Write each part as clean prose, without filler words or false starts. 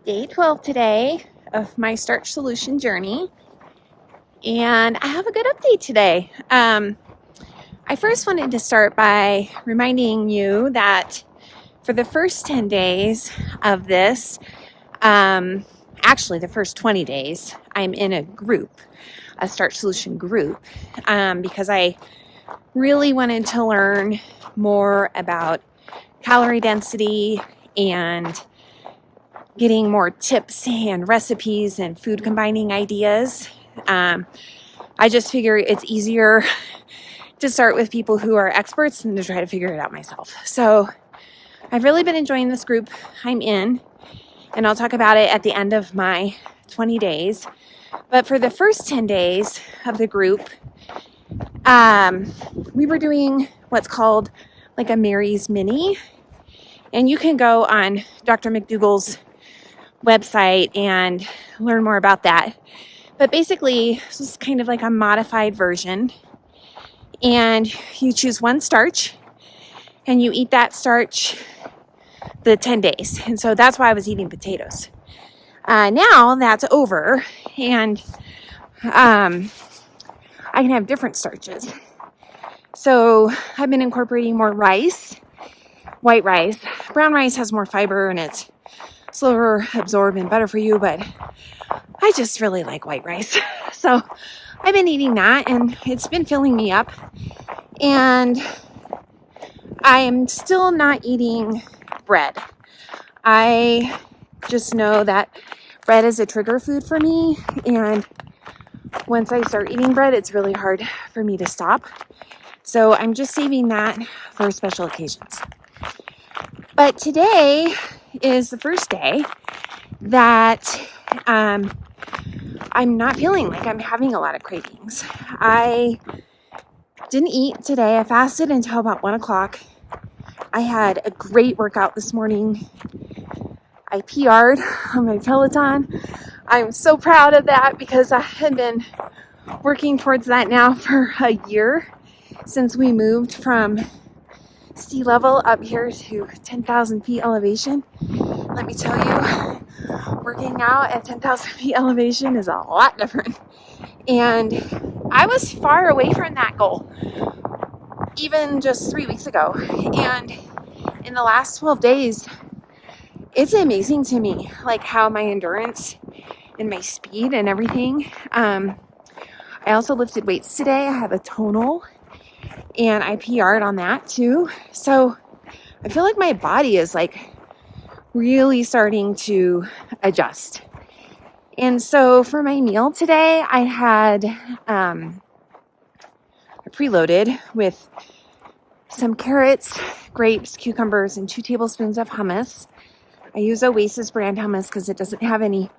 Day 12 today of my Starch Solution journey, and I have a good update today. I first wanted to start by reminding you that for the first 10 days of this, actually the first 20 days, I'm in a group, a Starch Solution group, because I really wanted to learn more about calorie density and getting more tips and recipes and food combining ideas. I just figure it's easier to start with people who are experts than to try to figure it out myself. So I've really been enjoying this group I'm in, and I'll talk about it at the end of my 20 days. But for the first 10 days of the group, we were doing what's called like a Mary's Mini. And you can go on Dr. McDougall's website and learn more about that. But basically, this is kind of like a modified version. And you choose one starch and you eat that starch the 10 days. And so that's why I was eating potatoes. Now that's over, and I can have different starches. So I've been incorporating more rice, white rice. Brown rice has more fiber and it's slower absorbed and better for you, but I just really like white rice. So I've been eating that and it's been filling me up. And I am still not eating bread. I just know that bread is a trigger food for me, and once I start eating bread, it's really hard for me to stop. So I'm just saving that for special occasions. But today is the first day that I'm not feeling like I'm having a lot of cravings. I didn't eat today. I fasted until about 1 o'clock. I had a great workout this morning. I PR'd on my Peloton. I'm so proud of that because I had been working towards that now for a year since we moved from sea level up here to 10,000 feet elevation. Let me tell you, working out at 10,000 feet elevation is a lot different. And I was far away from that goal even just 3 weeks ago. And in the last 12 days, it's amazing to me, like how my endurance and my speed and everything. I also lifted weights today. I have a tonal and I PR'd on that too. So I feel like my body is like really starting to adjust. And so for my meal today, I had preloaded with some carrots, grapes, cucumbers, and 2 tablespoons of hummus. I use Oasis brand hummus because it doesn't have any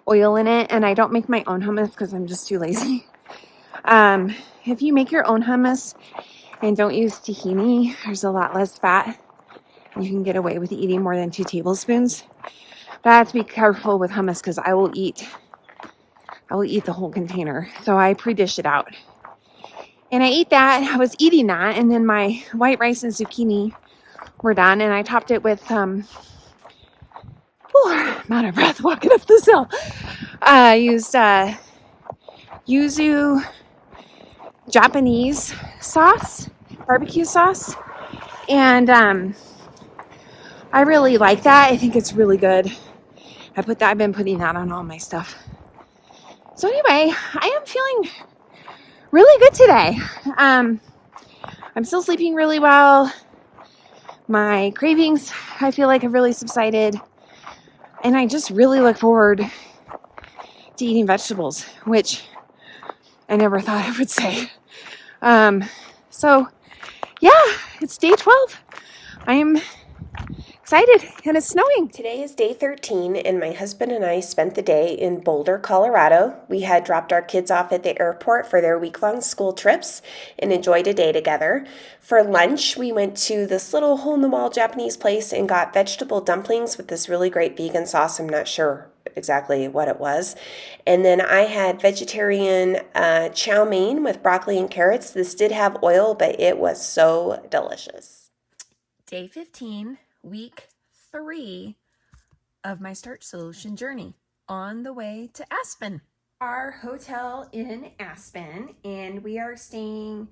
oil in it, and I don't make my own hummus because I'm just too lazy. If you make your own hummus and don't use tahini, there's a lot less fat. You can get away with eating more than 2 tablespoons. But I have to be careful with hummus because I will eat the whole container. So I pre-dish it out. And I ate that. I was eating that, and then my white rice and zucchini were done, and I topped it with I'm out of breath walking up this hill. I used yuzu Japanese sauce, barbecue sauce, and I really like that. I think it's really good. I've been putting that on all my stuff. So anyway, I am feeling really good today. I'm still sleeping really well. My cravings, I feel like, have really subsided. And I just really look forward to eating vegetables, which I never thought I would say. So yeah, it's day 12. I am excited, and it's snowing. Today is day 13, and my husband and I spent the day in Boulder, Colorado. We had dropped our kids off at the airport for their week-long school trips and enjoyed a day together. For lunch, we went to this little hole-in-the-wall Japanese place and got vegetable dumplings with this really great vegan sauce. I'm not sure exactly what it was. And then I had vegetarian chow mein with broccoli and carrots. This did have oil, but it was so delicious. Day 15, week 3 of my Starch Solution journey on the way to Aspen. Our hotel in Aspen, and we are staying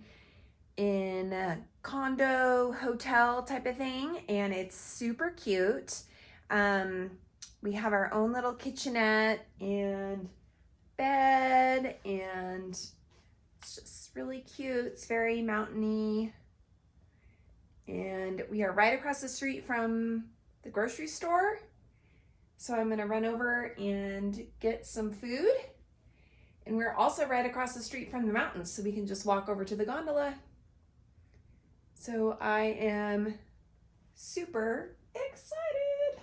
in a condo hotel type of thing, and it's super cute. We have our own little kitchenette and bed, and it's just really cute. It's very mountainy, and we are right across the street from the grocery store. So I'm gonna run over and get some food. And we're also right across the street from the mountains, so we can just walk over to the gondola. So I am super excited.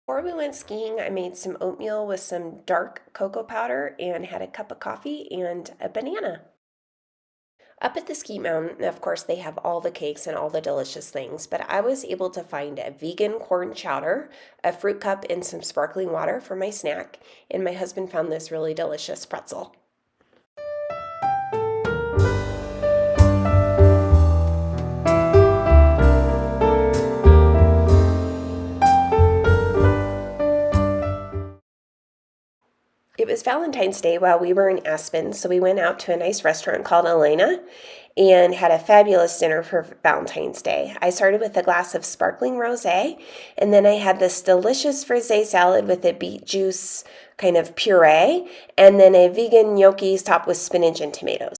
Before we went skiing, I made some oatmeal with some dark cocoa powder and had a cup of coffee and a banana. Up at the ski mountain, of course, they have all the cakes and all the delicious things, but I was able to find a vegan corn chowder, a fruit cup, and some sparkling water for my snack, and my husband found this really delicious pretzel. It was Valentine's Day while we were in Aspen, so we went out to a nice restaurant called Elena and had a fabulous dinner for Valentine's Day. I started with a glass of sparkling rosé, and then I had this delicious frisee salad with a beet juice kind of puree, and then a vegan gnocchi topped with spinach and tomatoes.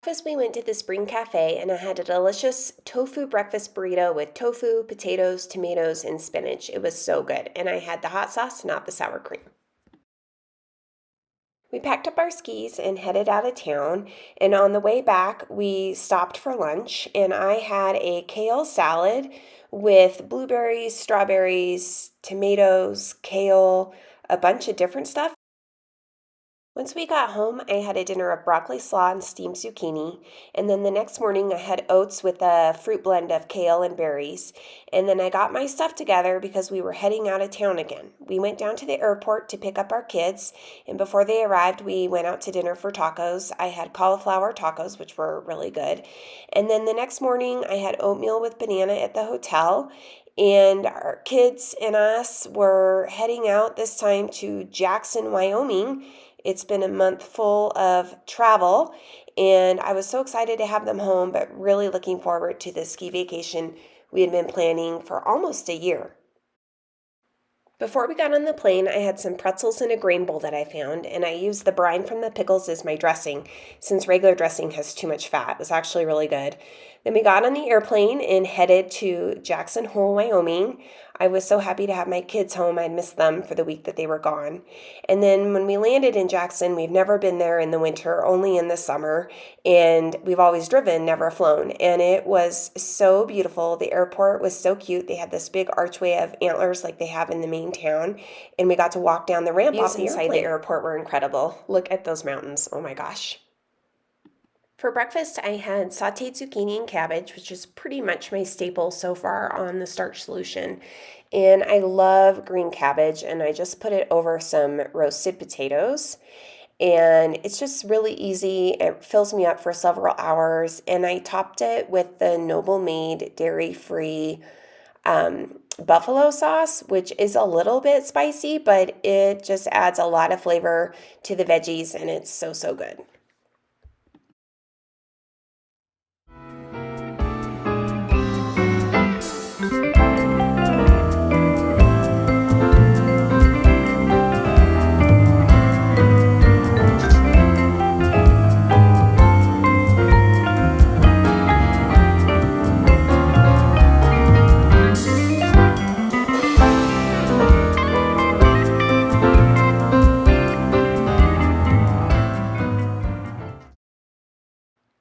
Breakfast, we went to the Spring Cafe, and I had a delicious tofu breakfast burrito with tofu, potatoes, tomatoes, and spinach. It was so good, and I had the hot sauce, not the sour cream. We packed up our skis and headed out of town, and on the way back, we stopped for lunch, and I had a kale salad with blueberries, strawberries, tomatoes, kale, a bunch of different stuff. Once we got home, I had a dinner of broccoli slaw and steamed zucchini, and then the next morning I had oats with a fruit blend of kale and berries, and then I got my stuff together because we were heading out of town again. We went down to the airport to pick up our kids, and before they arrived, we went out to dinner for tacos. I had cauliflower tacos, which were really good, and then the next morning I had oatmeal with banana at the hotel, and our kids and us were heading out this time to Jackson, Wyoming. It's been a month full of travel, and I was so excited to have them home, but really looking forward to the ski vacation we had been planning for almost a year. Before we got on the plane, I had some pretzels in a grain bowl that I found, and I used the brine from the pickles as my dressing, since regular dressing has too much fat. It was actually really good. Then we got on the airplane and headed to Jackson Hole, Wyoming. I was so happy to have my kids home. I'd missed them for the week that they were gone. And then when we landed in Jackson, we've never been there in the winter, only in the summer, and we've always driven, never flown. And it was so beautiful. The airport was so cute. They had this big archway of antlers like they have in the main town, and we got to walk down the ramp off inside the airport. Were incredible. Look at those mountains. Oh my gosh. For breakfast, I had sauteed zucchini and cabbage, which is pretty much my staple so far on the Starch Solution. And I love green cabbage, and I just put it over some roasted potatoes. And it's just really easy. It fills me up for several hours. And I topped it with the Noble Made dairy-free buffalo sauce, which is a little bit spicy, but it just adds a lot of flavor to the veggies, and it's so, so good.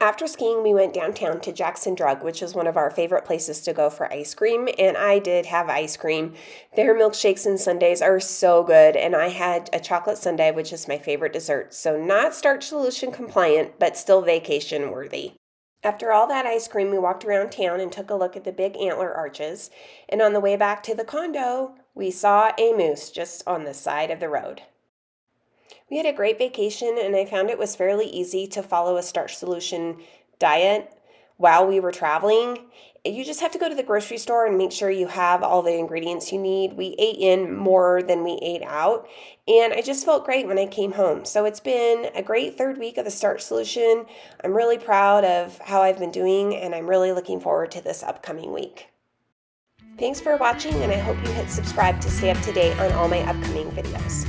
After skiing, we went downtown to Jackson Drug, which is one of our favorite places to go for ice cream, and I did have ice cream. Their milkshakes and sundaes are so good, and I had a chocolate sundae, which is my favorite dessert. So not Starch Solution compliant, but still vacation worthy. After all that ice cream, we walked around town and took a look at the big antler arches, and on the way back to the condo, we saw a moose just on the side of the road. We had a great vacation, and I found it was fairly easy to follow a Starch Solution diet while we were traveling. You just have to go to the grocery store and make sure you have all the ingredients you need. We ate in more than we ate out, and I just felt great when I came home. So it's been a great third week of the Starch Solution. I'm really proud of how I've been doing, and I'm really looking forward to this upcoming week. Thanks for watching, and I hope you hit subscribe to stay up to date on all my upcoming videos.